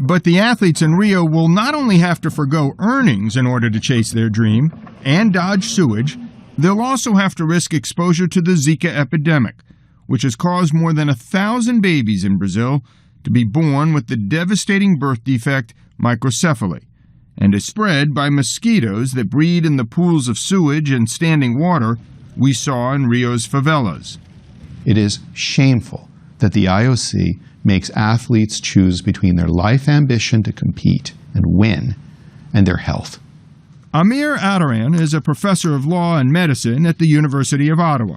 But the athletes in Rio will not only have to forgo earnings in order to chase their dream and dodge sewage, they'll also have to risk exposure to the Zika epidemic, which has caused more than 1,000 babies in Brazil to be born with the devastating birth defect microcephaly, and is spread by mosquitoes that breed in the pools of sewage and standing water we saw in Rio's favelas. It is shameful that the IOC makes athletes choose between their life ambition to compete and win and their health. Amir Attaran is a professor of law and medicine at the University of Ottawa.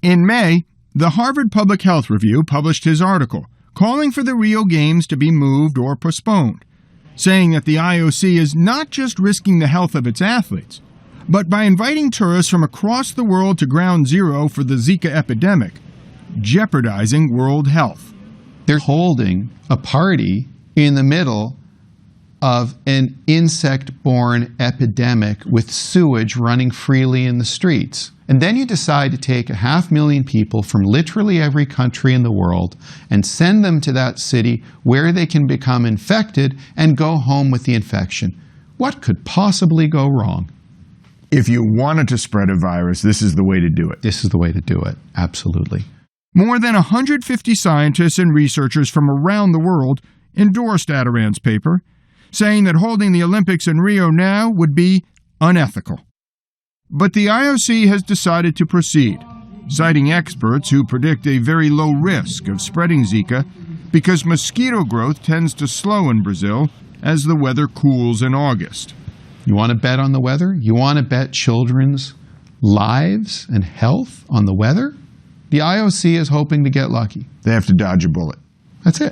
In May, the Harvard Public Health Review published his article calling for the Rio Games to be moved or postponed, saying that the IOC is not just risking the health of its athletes, but by inviting tourists from across the world to Ground Zero for the Zika epidemic, jeopardizing world health. They're holding a party in the middle of an insect-borne epidemic with sewage running freely in the streets. And then you decide to take 500,000 people from literally every country in the world and send them to that city where they can become infected and go home with the infection. What could possibly go wrong? If you wanted to spread a virus, this is the way to do it. This is the way to do it, absolutely. More than 150 scientists and researchers from around the world endorsed Attaran's paper, saying that holding the Olympics in Rio now would be unethical. But the IOC has decided to proceed, citing experts who predict a very low risk of spreading Zika because mosquito growth tends to slow in Brazil as the weather cools in August. You want to bet on the weather? You want to bet children's lives and health on the weather? The IOC is hoping to get lucky. They have to dodge a bullet. That's it.